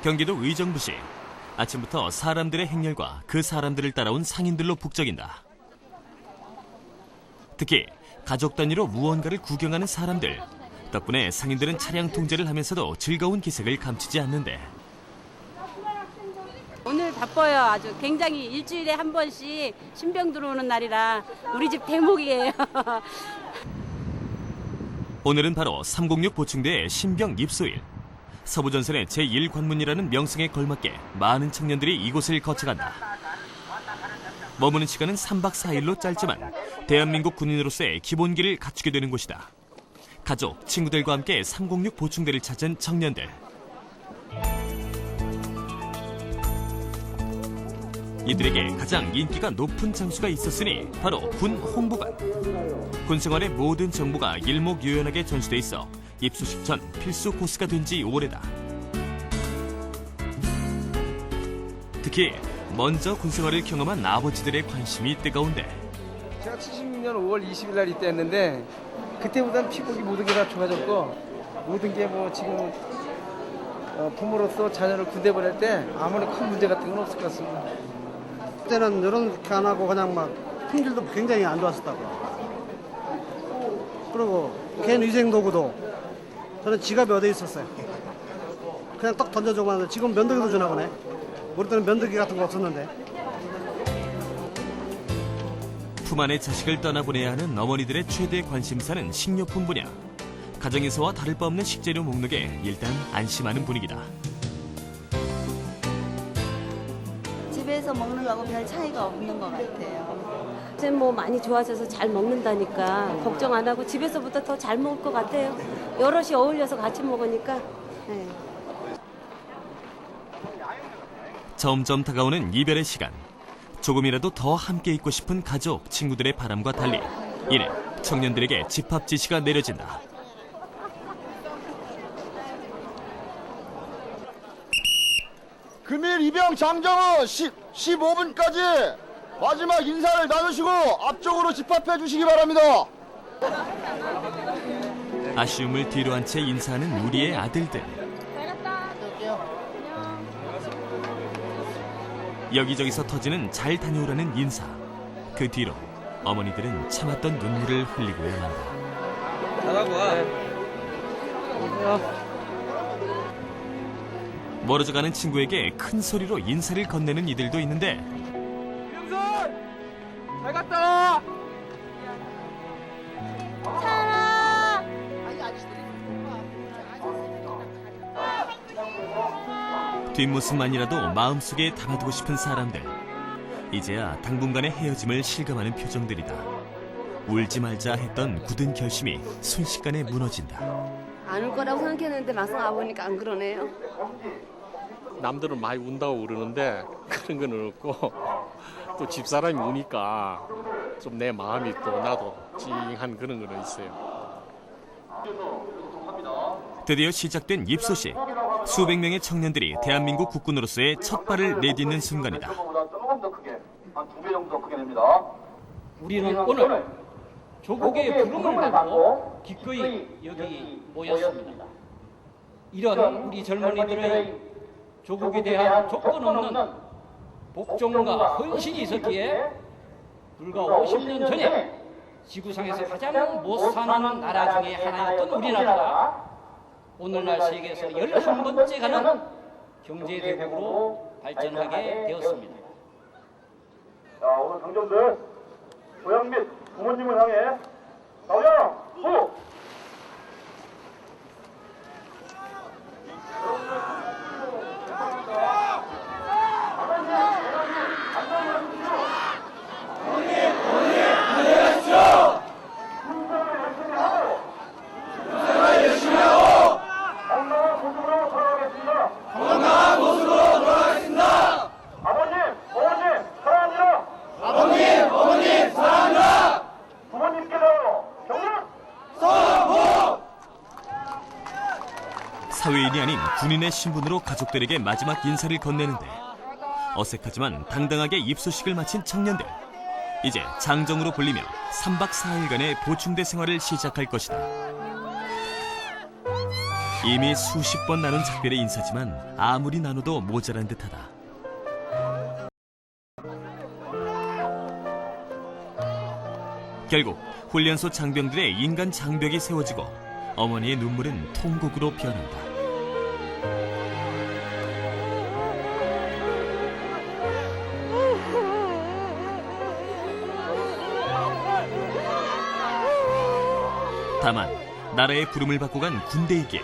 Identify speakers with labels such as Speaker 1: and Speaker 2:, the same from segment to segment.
Speaker 1: 경기도 의정부시. 아침부터 사람들의 행렬과 그 사람들을 따라온 상인들로 북적인다. 특히 가족 단위로 무언가를 구경하는 사람들. 덕분에 상인들은 차량 통제를 하면서도 즐거운 기색을 감추지 않는데.
Speaker 2: 오늘 바빠요. 아주 굉장히 일주일에 한 번씩 신병 들어오는 날이라 우리 집 대목이에요.
Speaker 1: 오늘은 바로 306 보충대의 신병 입소일. 서부전선의 제1관문이라는 명성에 걸맞게 많은 청년들이 이곳을 거쳐간다. 머무는 시간은 3박 4일로 짧지만 대한민국 군인으로서의 기본기를 갖추게 되는 곳이다. 가족, 친구들과 함께 306 보충대를 찾은 청년들. 이들에게 가장 인기가 높은 장소가 있었으니 바로 군 홍보관. 군 생활의 모든 정보가 일목요연하게 전시돼 있어 입소식 전 필수 코스가 된 지 오래다. 특히 먼저 군 생활을 경험한 아버지들의 관심이 뜨거운데.
Speaker 3: 제가 76년 5월 20일 날 입대했는데 그때보다는 피복이 모든 게 다 좋아졌고 모든 게 뭐 지금 부모로서 자녀를 군대 보낼 때 아무런 큰 문제 같은 건 없을 것 같습니다.
Speaker 4: 그때는 이렇게 안 하고 그냥 막 품질도 굉장히 안 좋았었다고. 그리고 개인 위생 도구도 저는 지갑에 어디 있었어요. 그냥 떡 던져주고 하는데 지금 면도기도 주나 보네. 우리 때는 면도기 같은 거 없었는데.
Speaker 1: 품 안의 자식을 떠나보내야 하는 어머니들의 최대 관심사는 식료품 분야. 가정에서와 다를 바 없는 식재료 목록에 일단 안심하는 분위기다.
Speaker 5: 집에서 먹는 거하고 별 차이가 없는 것 같아요.
Speaker 2: 이제 뭐 많이 좋아져서 잘 먹는다니까 걱정 안 하고 집에서보다 더 잘 먹을 것 같아요. 여럿이 어울려서 같이 먹으니까. 네.
Speaker 1: 점점 다가오는 이별의 시간. 조금이라도 더 함께 있고 싶은 가족, 친구들의 바람과 달리 이내 청년들에게 집합 지시가 내려진다.
Speaker 6: 금일 입영 장정은 15분까지 마지막 인사를 나누시고 앞쪽으로 집합해 주시기 바랍니다.
Speaker 1: 아쉬움을 뒤로 한 채 인사하는 우리의 아들들. 여기저기서 터지는 잘 다녀오라는 인사. 그 뒤로 어머니들은 참았던 눈물을 흘리고야 만다.
Speaker 3: 나가고 와.
Speaker 1: 멀어져가는 친구에게 큰 소리로 인사를 건네는 이들도 있는데.
Speaker 3: 유영선! 잘 갔다 와!
Speaker 1: 뒷모습만이라도 마음속에 담아두고 싶은 사람들. 이제야 당분간의 헤어짐을 실감하는 표정들이다. 울지 말자 했던 굳은 결심이 순식간에 무너진다.
Speaker 7: 안 울 거라고 생각했는데 막상 와보니까 안 그러네요.
Speaker 8: 남들은 많이 운다고 그러는데 그런 건 없고 또 집사람이 우니까 좀 내 마음이 또 나도 찡한 그런 건 있어요.
Speaker 1: 드디어 시작된 입소식. 수백 명의 청년들이 대한민국 국군으로서의 첫 발을 내딛는 순간이다.
Speaker 9: 우리는 오늘 조국의 부름을 받고 기꺼이 여기 모였습니다. 이런 우리 젊은이들의 조국에 대한 조건 없는 복종과 헌신이 있었기에 불과 50년 전에 지구상에서 가장 못 사는 나라 중에 하나였던 우리나라가 오늘날 세계에서 11번째 가는 경제대국으로 발전하게 되었습니다.
Speaker 6: 자, 오늘 당정들 고향 및 부모님을 향해 나오야 후!
Speaker 1: 사회인이 아닌 군인의 신분으로 가족들에게 마지막 인사를 건네는데 어색하지만 당당하게 입소식을 마친 청년들. 이제 장정으로 불리며 3박 4일간의 보충대 생활을 시작할 것이다. 이미 수십 번 나눈 작별의 인사지만 아무리 나눠도 모자란 듯하다. 결국 훈련소 장병들의 인간 장벽이 세워지고 어머니의 눈물은 통곡으로 변한다. 다만 나라의 부름을 받고 간 군대이기에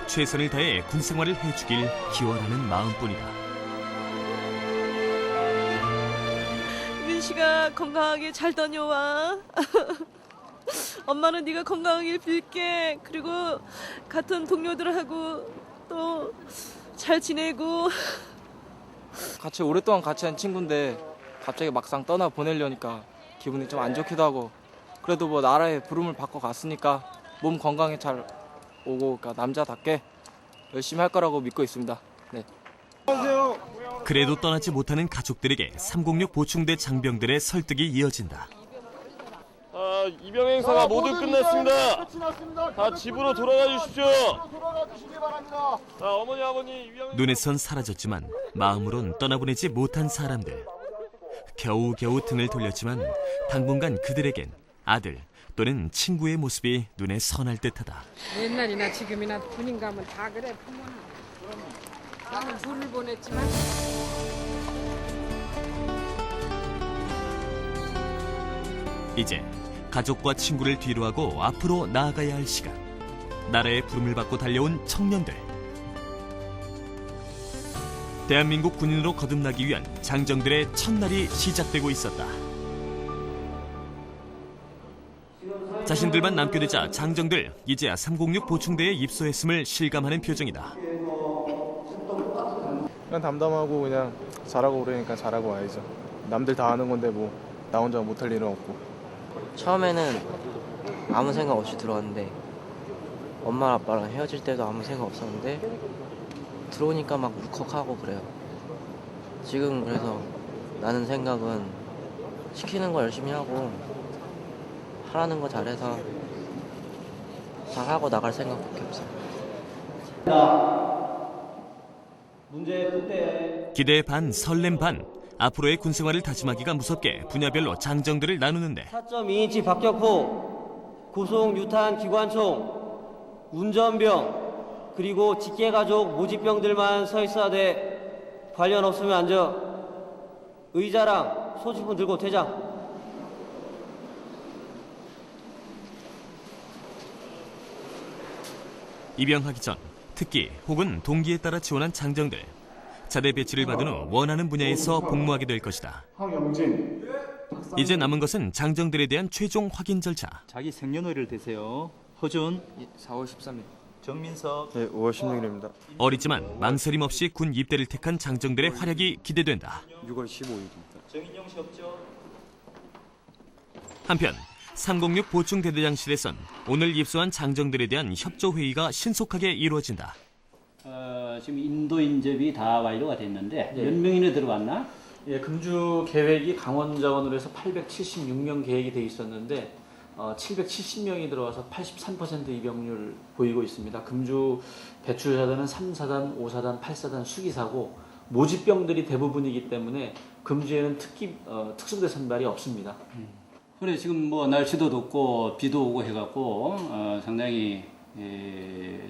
Speaker 1: 최선을 다해 군생활을 해주길 기원하는 마음뿐이다.
Speaker 10: 민 씨가 건강하게 잘 다녀와. 엄마는 네가 건강하길 빌게. 그리고 같은 동료들하고 또 잘 지내고.
Speaker 11: 같이 오랫동안 같이 한 친구인데 갑자기 막상 떠나 보내려니까 기분이 좀 안 좋기도 하고, 그래도 뭐 나라의 부름을 받고 갔으니까 몸 건강에 잘 오고, 그러니까 남자답게 열심히 할 거라고 믿고 있습니다. 네.
Speaker 1: 그래도 떠나지 못하는 가족들에게 306 보충대 장병들의 설득이 이어진다.
Speaker 6: 입영 행사가 모두 끝났습니다. 다 집으로 돌아가 주십시오. 어머니 아버니
Speaker 1: 눈에선 사라졌지만 마음으론 떠나보내지 못한 사람들. 겨우겨우 등을 돌렸지만 당분간 그들에겐 아들 또는 친구의 모습이 눈에 선할 듯하다.
Speaker 12: 옛날이나 지금이나 군인 가면 다 그래. 부모는. 나는 둘을 보냈지만.
Speaker 1: 이제 가족과 친구를 뒤로하고 앞으로 나아가야 할 시간. 나라의 부름을 받고 달려온 청년들. 대한민국 군인으로 거듭나기 위한 장정들의 첫날이 시작되고 있었다. 자신들만 남게 되자 장정들 이제야 306 보충대에 입소했음을 실감하는 표정이다.
Speaker 11: 그냥 담담하고 그냥 잘하고 그러니까 잘하고 와야죠. 남들 다 하는 건데 뭐 나 혼자 못할 일은 없고.
Speaker 13: 처음에는 아무 생각 없이 들어왔는데 엄마 아빠랑 헤어질 때도 아무 생각 없었는데 들어오니까 막 울컥하고 그래요. 지금 그래서 나는 생각은 시키는 거 열심히 하고 하라는 거 잘해서 잘하고 나갈 생각밖에 없어요.
Speaker 1: 기대 반 설렘 반. 앞으로의 군생활을 다짐하기가 무섭게 분야별로 장정들을 나누는데
Speaker 14: 4.2인치 박격포, 구송 유탄 기관총, 운전병, 그리고 직계가족 모집병들만 서 있어야 돼. 관련 없으면 앉아. 의자랑 소지품 들고 퇴장.
Speaker 1: 입영하기 전 특기 혹은 동기에 따라 지원한 장정들. 자대 배치를 받은 후 원하는 분야에서 복무하게 될 것이다. 이제 남은 것은 장정들에 대한 최종 확인 절차.
Speaker 15: 자기 생년월일 되세요. 허준
Speaker 11: 4월 13일.
Speaker 15: 정민석
Speaker 11: 네, 5월 16일입니다.
Speaker 1: 어리지만 망설임 없이 군 입대를 택한 장정들의 활약이 기대된다.
Speaker 11: 6월 15일입니다.
Speaker 15: 정인용 씨 없죠?
Speaker 1: 한편 306 보충대대장실에선 오늘 입소한 장정들에 대한 협조회의가 신속하게 이루어진다.
Speaker 9: 지금 인도 인접이 다 완료가 됐는데 몇 명이나 들어왔나?
Speaker 16: 예, 금주 계획이 강원 자원으로 해서 876명 계획이 돼 있었는데 770명이 들어와서 83% 입영률 보이고 있습니다. 금주 배출사단은 3사단, 5사단, 8사단 수기사고 모집병들이 대부분이기 때문에 금주에는 특수부대 선발이 없습니다.
Speaker 9: 그래 지금 뭐 날씨도 덥고 비도 오고 해갖고 상당히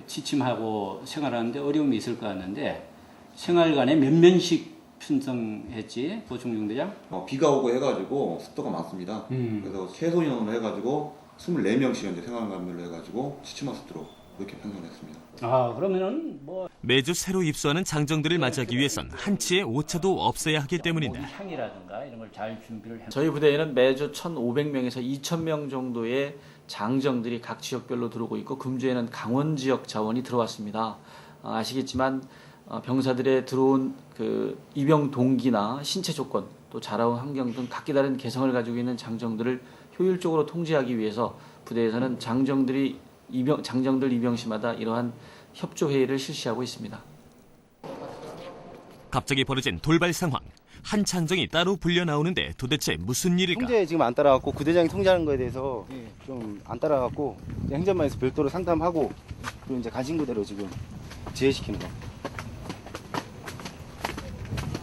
Speaker 9: 취침하고 생활하는데 어려움이 있을 것 같는데 생활관에 몇 명씩 편성했지 보충중대장?
Speaker 17: 비가 오고 해가지고 습도가 많습니다. 그래서 최소 인원으로 해가지고 24명씩 현재 생활관별로 해가지고 취침할 수 있도록 이렇게 편성했습니다.
Speaker 9: 아 그러면은 뭐
Speaker 1: 매주 새로 입소하는 장정들을 맞이하기 위해선 한치의 오차도 없어야 하기 때문인데.
Speaker 9: 향이라든가 이런 걸 잘 준비를 해.
Speaker 16: 저희 부대에는 매주 1,500명에서 2,000명 정도의 장정들이 각 지역별로 들어오고 있고 금주에는 강원 지역 자원이 들어왔습니다. 아시겠지만 병사들의 들어온 그 입영 동기나 신체 조건 또 자라온 환경 등 각기 다른 개성을 가지고 있는 장정들을 효율적으로 통제하기 위해서 부대에서는 장정들 입영 시마다 이러한 협조 회의를 실시하고 있습니다.
Speaker 1: 갑자기 벌어진 돌발 상황. 한 장정이 따로 불려 나오는데 도대체 무슨 일일까?
Speaker 18: 통제 지금 안 따라갔고 부대장이 통제하는 거에 대해서 좀 안 따라갔고 행정반에서 별도로 상담하고 그리고 이제 가진 그대로 지금 제외시키는 거.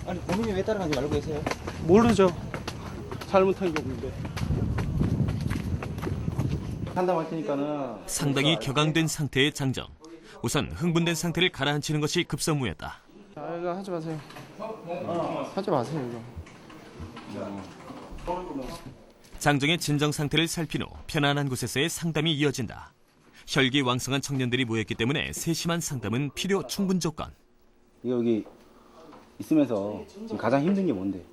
Speaker 18: 아니 본인이 왜 따라가지 말고 계세요?
Speaker 4: 모르죠. 잘못한 게 없는데.
Speaker 18: 상담할 테니까는.
Speaker 1: 상당히 격앙된 상태의 장정. 우선 흥분된 상태를 가라앉히는 것이 급선무였다.
Speaker 3: 아, 이거 하지 마세요. 하지 마세요, 이거.
Speaker 1: 장정의 진정 상태를 살핀 후 편안한 곳에서의 상담이 이어진다. 혈기왕성한 청년들이 모였기 때문에 세심한 상담은 필요 충분 조건.
Speaker 18: 여기 있으면서 지금 가장 힘든 게 뭔데?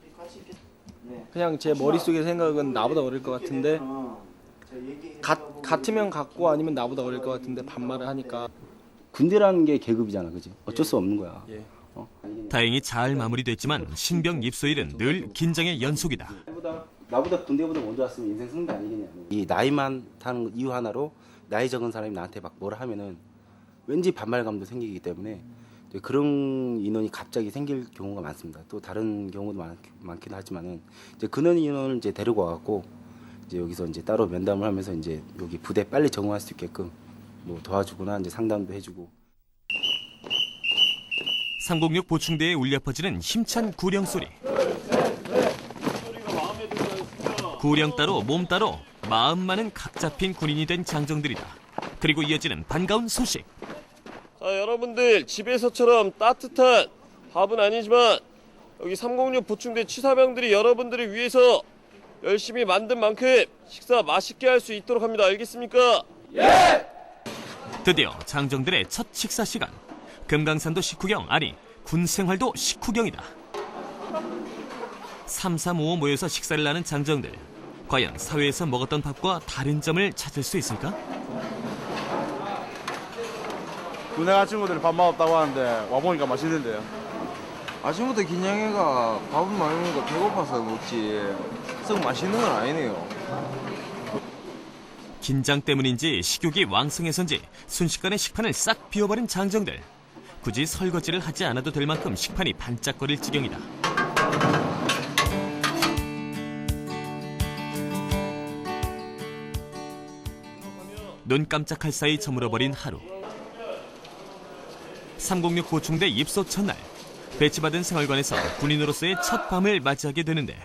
Speaker 11: 그냥 제 머릿속의 생각은 나보다 어릴 것 같은데 같으면 같고 아니면 나보다 어릴 것 같은데 반말을 하니까.
Speaker 18: 군대라는 게 계급이잖아, 그지? 어쩔 수 없는 거야.
Speaker 11: 예.
Speaker 1: 다행히 잘 마무리됐지만 신병 입소일은 늘 긴장의 연속이다.
Speaker 18: 나보다 군대보다 먼저 왔으면 인생 쓰는 게 아니겠냐. 이 나이만 타는 이유 하나로 나이 적은 사람이 나한테 막 뭐라 하면은 왠지 반발감도 생기기 때문에 그런 인원이 갑자기 생길 경우가 많습니다. 또 다른 경우도 많긴 하지만은 이제 그런 인원을 이제 데리고 와갖고 이제 여기서 이제 따로 면담을 하면서 이제 여기 부대 빨리 적응할 수 있게끔 뭐 도와주거나 이제 상담도 해주고.
Speaker 1: 306 보충대에 울려 퍼지는 힘찬 구령 소리. 구령 따로 몸 따로 마음만은 각 잡힌 군인이 된 장정들이다. 그리고 이어지는 반가운 소식.
Speaker 19: 자, 여러분들 집에서처럼 따뜻한 밥은 아니지만 여기 306 보충대 치사병들이 여러분들을 위해서 열심히 만든 만큼 식사 맛있게 할 수 있도록 합니다. 알겠습니까? 예!
Speaker 1: 드디어 장정들의 첫 식사 시간. 금강산도 식후경, 아니 군생활도 식후경이다. 335 모여서 식사를 하는 장정들. 과연 사회에서 먹었던 밥과 다른 점을 찾을 수 있을까?
Speaker 20: 군에 간 친구들이 밥 맛없다고 하는데 와보니까 맛있는데요.
Speaker 21: 아침부터 긴장해가 밥은 많이 먹으니까 배고파서 먹지 썩 맛있는 건 아니네요.
Speaker 1: 긴장 때문인지 식욕이 왕성해서인지 순식간에 식판을 싹 비워버린 장정들. 굳이 설거지를 하지 않아도 될 만큼 식판이 반짝거릴 지경이다. 눈 깜짝할 사이 저물어버린 하루. 306 보충대 입소 첫날, 배치받은 생활관에서 군인으로서의 첫 밤을 맞이하게 되는데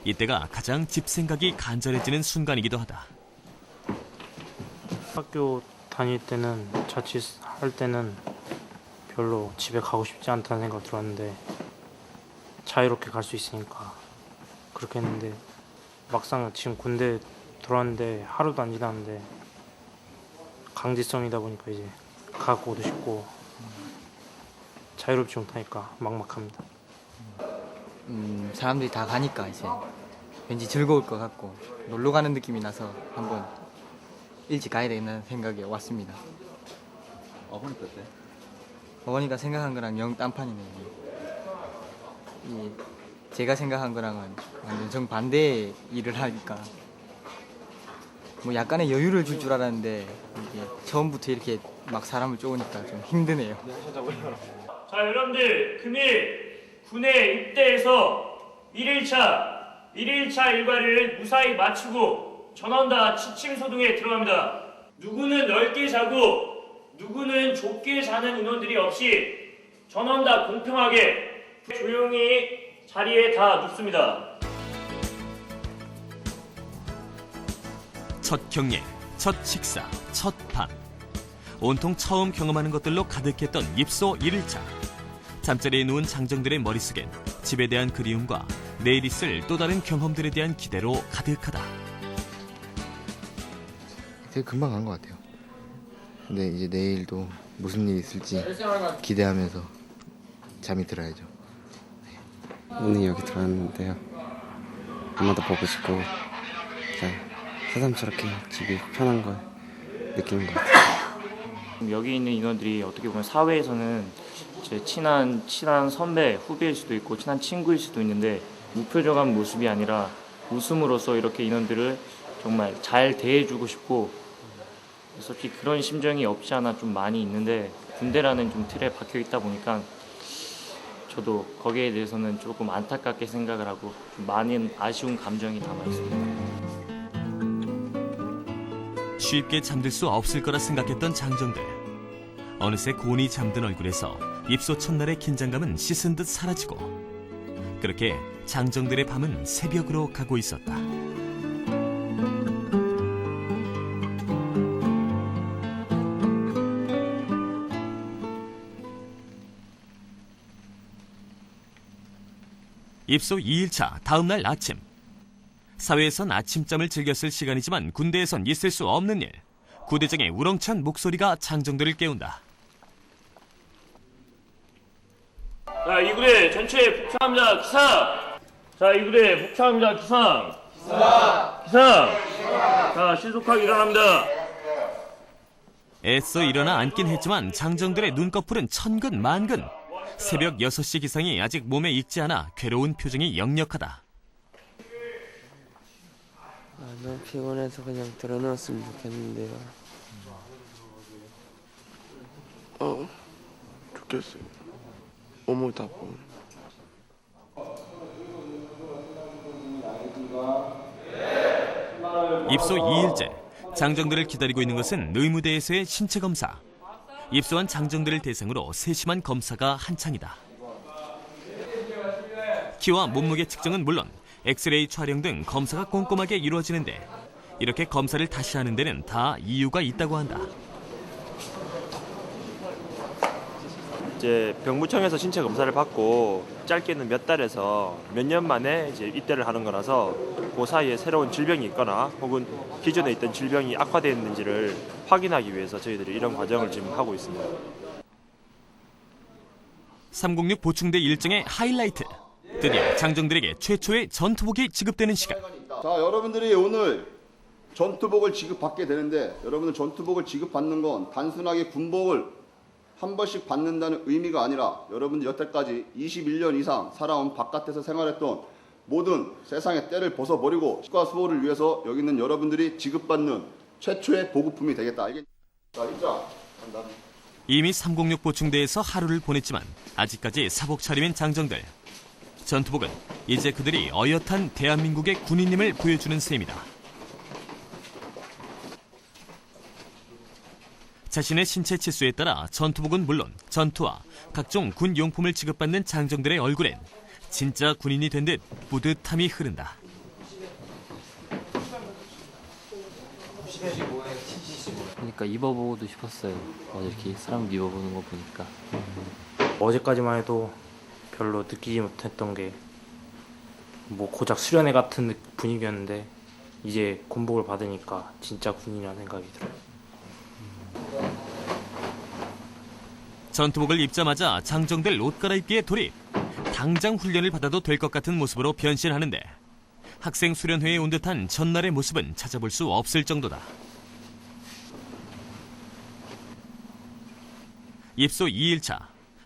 Speaker 1: 이때가 가장 집 생각이 간절해지는 순간이기도 하다.
Speaker 22: 학교 다닐 때는 자취할 때는 별로 집에 가고 싶지 않다는 생각 들었는데 자유롭게 갈 수 있으니까 그렇게 했는데 막상 지금 군대 들어왔는데 하루도 안 지났는데 강제성이다 보니까 이제 가고도 싶고 자유롭지 못하니까 막막합니다.
Speaker 13: 사람들이 다 가니까 이제 왠지 즐거울 것 같고 놀러 가는 느낌이 나서 한번 일찍 가야 되는 생각이 왔습니다.
Speaker 17: 어머니 어때?
Speaker 13: 어머니가 생각한 거랑 영 딴판이네요. 제가 생각한 거랑은 완전 정반대의 일을 하니까 뭐 약간의 여유를 줄 알았는데 이게 처음부터 이렇게 막 사람을 쪼으니까 좀 힘드네요.
Speaker 23: 자, 여러분들 금일 군에 입대해서 1일차 일과를 무사히 마치고 전원 다 취침 소동에 들어갑니다. 누구는 넓게 자고 누구는 좁게 자는 인원들이 없이 전원 다 공평하게 조용히 자리에 다 눕습니다.
Speaker 1: 첫 경례, 첫 식사, 첫 밤. 온통 처음 경험하는 것들로 가득했던 입소 1일차. 잠자리에 누운 장정들의 머릿속엔 집에 대한 그리움과 내일 있을 또 다른 경험들에 대한 기대로 가득하다.
Speaker 24: 되게 금방 간 것 같아요. 근데 이제 내일도 무슨 일이 있을지 기대하면서 잠이 들어야죠.
Speaker 25: 오늘 여기 들어왔는데요. 엄마도 보고 싶고 그냥 새삼스럽게 집이 편한 걸 느끼는 것 같아요.
Speaker 23: 여기 있는 인원들이 어떻게 보면 사회에서는 제 친한 선배, 후배일 수도 있고 친한 친구일 수도 있는데 무표정한 모습이 아니라 웃음으로써 이렇게 인원들을 정말 잘 대해주고 싶고 솔직히 그런 심정이 없지 않아 좀 많이 있는데 군대라는 좀 틀에 박혀 있다 보니까 저도 거기에 대해서는 조금 안타깝게 생각을 하고 좀 많은 아쉬운 감정이 남아 있습니다.
Speaker 1: 쉽게 잠들 수 없을 거라 생각했던 장정들. 어느새 곤히 잠든 얼굴에서 입소 첫날의 긴장감은 씻은 듯 사라지고 그렇게 장정들의 밤은 새벽으로 가고 있었다. 입소 2일차 다음날 아침. 사회에선 아침잠을 즐겼을 시간이지만 군대에선 있을 수 없는 일. 구대장의 우렁찬 목소리가 장정들을 깨운다.
Speaker 19: 자, 이 부대 전체 복창합니다. 기상! 자, 이 부대 복창합니다. 기상! 기상! 자, 신속하게 일어납니다.
Speaker 1: 애써 일어나 앉긴 했지만 장정들의 눈꺼풀은 천근만근. 새벽 6시 기상이 아직 몸에 익지 않아 괴로운 표정이 역력하다.
Speaker 13: 너무 피곤해서 그냥 들어누웠으면 좋겠는데요.
Speaker 2: 좋겠어요. 몸을 다 보면.
Speaker 1: 입소 2일째, 장정들을 기다리고 있는 것은 의무대에서의 신체 검사. 입소한 장정들을 대상으로 세심한 검사가 한창이다. 키와 몸무게 측정은 물론 엑스레이 촬영 등 검사가 꼼꼼하게 이루어지는데 이렇게 검사를 다시 하는 데는 다 이유가 있다고 한다.
Speaker 5: 이제 병무청에서 신체 검사를 받고 짧게는 몇 달에서 몇 년 만에 이제 입대를 하는 거라서 그 사이에 새로운 질병이 있거나 혹은 기존에 있던 질병이 악화되었는지를 확인하기 위해서 저희들이 이런 과정을 지금 하고 있습니다.
Speaker 1: 306 보충대 일정의 하이라이트. 드디어 장정들에게 최초의 전투복이 지급되는 시간.
Speaker 6: 자, 여러분들이 오늘 전투복을 지급받게 되는데 여러분들 전투복을 지급받는 건 단순하게 군복을 한 번씩 받는다는 의미가 아니라 여러분들 여태까지 21년 이상 살아온 바깥에서 생활했던 모든 세상의 때를 벗어버리고 식과 수호를 위해서 여기 있는 여러분들이 지급받는 최초의 보급품이 되겠다. 자, 입장.
Speaker 1: 이미 306 보충대에서 하루를 보냈지만 아직까지 사복 차림인 장정들. 전투복은 이제 그들이 어엿한 대한민국의 군인임을 보여주는 셈이다. 자신의 신체 치수에 따라 전투복은 물론 전투와 각종 군 용품을 지급받는 장정들의 얼굴엔 진짜 군인이 된 듯 뿌듯함이 흐른다.
Speaker 13: 그러니까 입어보고도 싶었어요. 이렇게 사람 입어보는 거 보니까.
Speaker 22: 어제까지만 해도 별로 느끼지 못했던 게 뭐 고작 수련회 같은 분위기였는데 이제 군복을 받으니까 진짜 군인이라는 생각이 들어요.
Speaker 1: 전투복을 입자마자 장정들 옷 갈아입기에 돌입. 당장 훈련을 받아도 될 것 같은 모습으로 변신하는데 학생 수련회에 온 듯한 전날의 모습은 찾아볼 수 없을 정도다. 입소 2일차,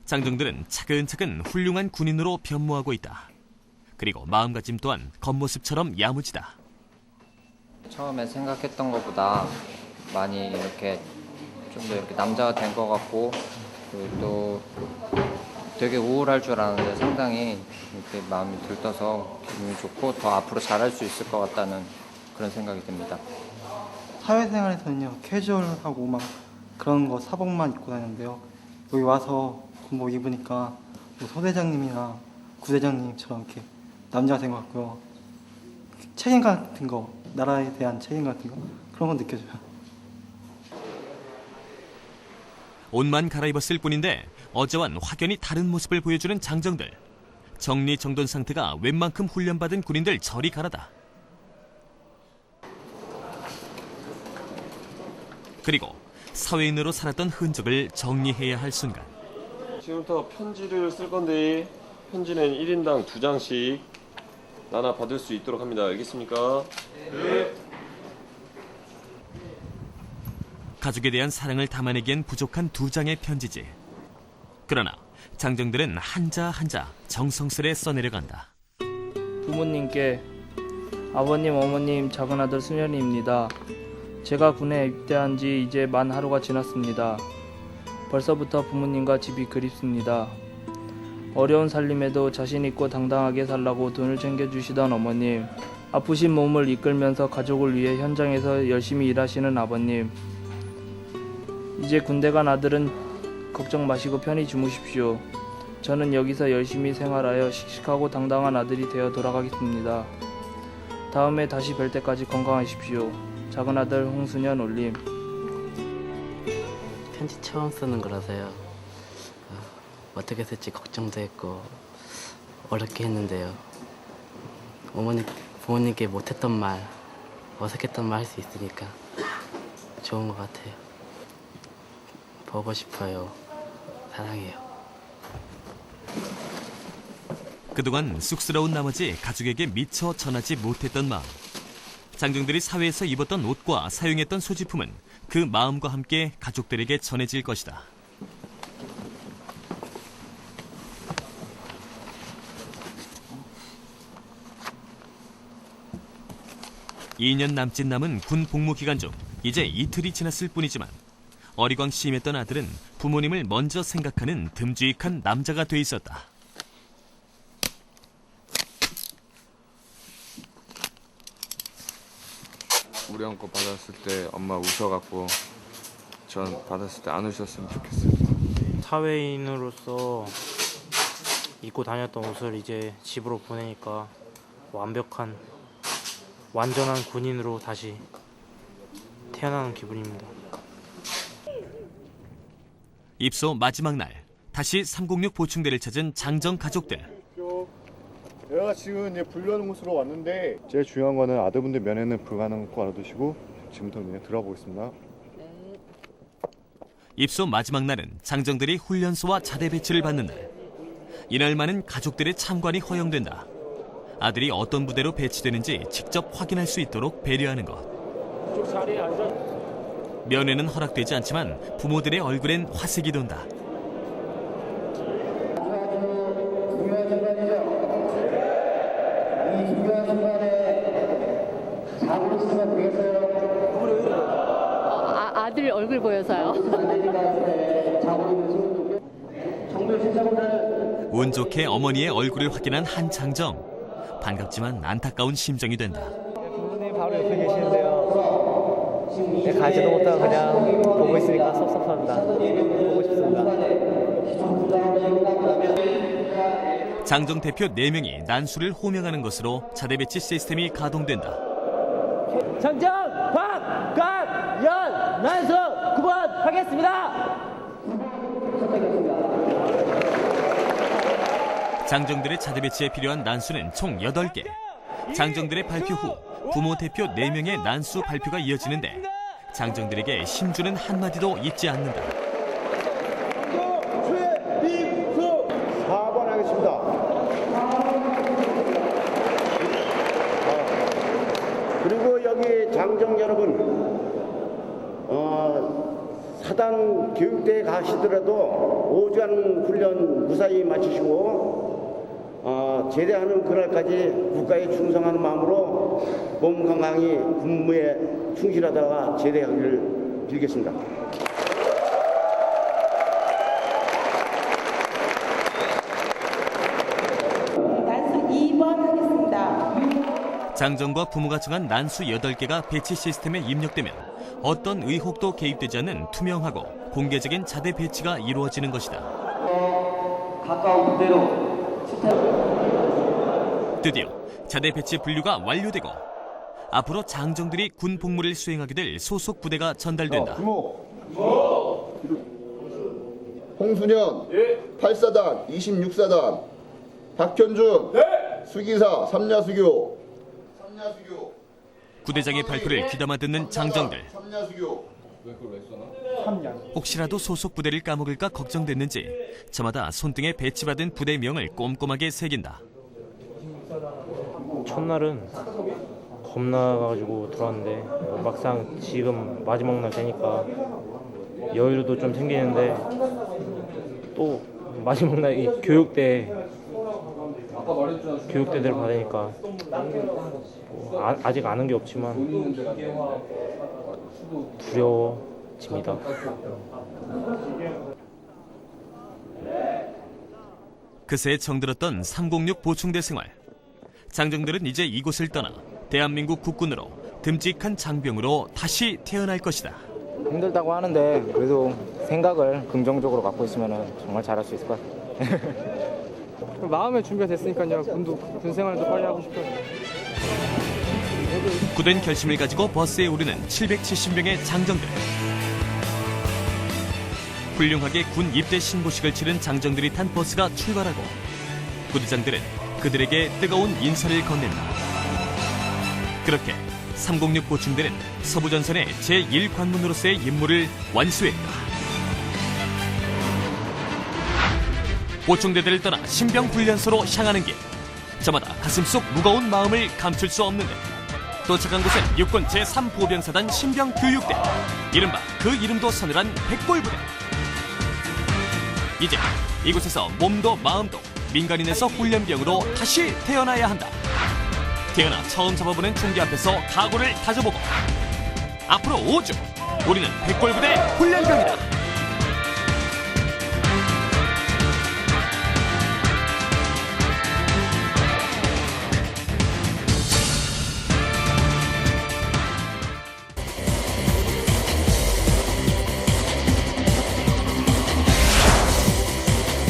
Speaker 1: 장정들은 차근차근 훌륭한 군인으로 변모하고 있다. 그리고 마음가짐 또한 겉모습처럼 야무지다.
Speaker 7: 처음에 생각했던 것보다 많이 이렇게 좀 더 이렇게 남자가 된 것 같고, 그리고 또 되게 우울할 줄 알았는데 상당히 이렇게 마음이 들떠서 기분이 좋고 더 앞으로 잘할 수 있을 것 같다는 그런 생각이 듭니다.
Speaker 8: 사회생활에서는요, 캐주얼하고 막 그런 거 사복만 입고 다녔는데요. 여기 와서 군복 입으니까 뭐 소대장님이나 구대장님처럼 이렇게 남자가 된 것 같고요. 책임감 같은 거, 나라에 대한 책임감 같은 거, 그런 건 느껴져요.
Speaker 1: 옷만 갈아입었을 뿐인데 어제와는 확연히 다른 모습을 보여주는 장정들. 정리정돈 상태가 웬만큼 훈련받은 군인들 저리 가라다. 그리고 사회인으로 살았던 흔적을 정리해야 할 순간.
Speaker 19: 지금부터 편지를 쓸 건데 편지는 1인당 2장씩 나눠 받을 수 있도록 합니다. 알겠습니까? 네.
Speaker 1: 가족에 대한 사랑을 담아내기엔 부족한 2장의 편지지. 그러나 장정들은 한자 한자 정성스레 써내려간다.
Speaker 11: 부모님께 아버님, 어머님, 작은 아들 승현이입니다. 제가 군에 입대한 지 이제 만 하루가 지났습니다. 벌써부터 부모님과 집이 그립습니다. 어려운 살림에도 자신 있고 당당하게 살라고 돈을 챙겨주시던 어머님, 아프신 몸을 이끌면서 가족을 위해 현장에서 열심히 일하시는 아버님, 이제 군대 간 아들은
Speaker 9: 걱정 마시고 편히 주무십시오. 저는 여기서 열심히 생활하여 씩씩하고 당당한 아들이 되어 돌아가겠습니다. 다음에 다시 뵐 때까지 건강하십시오. 작은 아들 홍순현 올림.
Speaker 10: 편지 처음 쓰는 거라서요. 어떻게 쓸지 걱정도 했고 어렵게 했는데요. 부모님께 못했던 말, 어색했던 말 할 수 있으니까 좋은 것 같아요. 보고 싶어요. 사랑해요.
Speaker 1: 그동안 쑥스러운 나머지 가족에게 미처 전하지 못했던 마음. 장정들이 사회에서 입었던 옷과 사용했던 소지품은 그 마음과 함께 가족들에게 전해질 것이다. (2년) 남짓 남은 군 복무 기간 중 이제 이틀이 지났을 뿐이지만 어리광시임했던 아들은 부모님을 먼저 생각하는 듬직한 남자가 돼 있었다.
Speaker 21: 우리 형 거 받았을 때 엄마 우셔갖고 전 받았을 때 안 우셨으면 좋겠어요.
Speaker 22: 사회인으로서 입고 다녔던 옷을 이제 집으로 보내니까 완전한 군인으로 다시 태어나는 기분입니다.
Speaker 1: 입소 마지막 날, 다시 306 보충대를 찾은 장정 가족들.
Speaker 12: 내가 지금 이제 분류하는 곳으로 왔는데 제일 중요한 거는 아들분들 면회는 불가능한 거 알아두시고 지금부터 그냥 들어보겠습니다.
Speaker 1: 입소 마지막 날은 장정들이 훈련소와 자대 배치를 받는 날. 이날만은 가족들의 참관이 허용된다. 아들이 어떤 부대로 배치되는지 직접 확인할 수 있도록 배려하는 것. 면회는 허락되지 않지만 부모들의 얼굴엔 화색이 돈다.
Speaker 14: 아들 얼굴 보여서요.
Speaker 1: 운 좋게 어머니의 얼굴을 확인한 한 장정. 반갑지만 안타까운 심정이 된다.
Speaker 15: 부모님 바로 옆에 계시는데요. 가지도 못하고 그냥 보고 있으니까 섭섭합니다. 보고 싶습니다.
Speaker 1: 장정 대표 4명이 난수를 호명하는 것으로 자대 배치 시스템이 가동된다.
Speaker 15: 장정 박관연 난수 9번 하겠습니다.
Speaker 1: 장정들의 자대 배치에 필요한 난수는 총 8개. 장정들의 발표 후 부모 대표 4명의 난수 발표가 이어지는데 장정들에게 힘주는 한마디도 잊지 않는다.
Speaker 12: 4번 하겠습니다.
Speaker 26: 그리고 여기 장정 여러분, 사단 교육대에 가시더라도 5주간 훈련 무사히 마치시고 제대하는 그날까지 국가에 충성하는 마음으로 몸 건강히 군무에 충실하다가 제대하기를 빌겠습니다.
Speaker 27: 난수 2번 하겠습니다.
Speaker 1: 장정과 부모가 정한 난수 8개가 배치 시스템에 입력되면 어떤 의혹도 개입되지 않는 투명하고 공개적인 자대 배치가 이루어지는 것이다.
Speaker 15: 가까운 부대로
Speaker 1: 드디어 자대 배치 분류가 완료되고 앞으로 장정들이 군 복무를 수행하게 될 소속 부대가 전달된다.
Speaker 6: 홍순현 8사단 26사단 박현준 수기사 3야수교 구대장의 발표를 귀담아 듣는 장정들. 혹시라도 소속 부대를 까먹을까 걱정됐는지 저마다 손등에 배치받은 부대명을 꼼꼼하게 새긴다.
Speaker 22: 첫날은 겁나가지고 들어왔는데 막상 지금 마지막 날 되니까 여유도 좀 생기는데 또 마지막 날 이 교육대대를 받으니까 아직 아는 게 없지만 두려워집니다.
Speaker 1: 그새 정들었던 306 보충대 생활. 장정들은 이제 이곳을 떠나 대한민국 국군으로 듬직한 장병으로 다시 태어날 것이다.
Speaker 3: 힘들다고 하는데 그래도 생각을 긍정적으로 갖고 있으면 정말 잘할 수 있을 것 같아요.
Speaker 4: 마음의 준비가 됐으니까요. 군 생활도 빨리 하고 싶어요.
Speaker 1: 굳은 결심을 가지고 버스에 오르는 770명의 장정들. 훌륭하게 군 입대 신고식을 치른 장정들이 탄 버스가 출발하고 부대장들은 그들에게 뜨거운 인사를 건넨다. 그렇게 306 보충대는 서부전선의 제1관문으로서의 임무를 완수했다. 보충대들을 떠나 신병훈련소로 향하는 길. 저마다 가슴속 무거운 마음을 감출 수 없는데 도착한 곳은 육군 제3보병사단 신병교육대. 이른바 그 이름도 서늘한 백골부대. 이제 이곳에서 몸도 마음도 민간인에서 훈련병으로 다시 태어나야 한다. 태어나 처음 잡아보는 총기 앞에서 각오를 다져보고 앞으로 5주 우리는 백골부대 훈련병이다.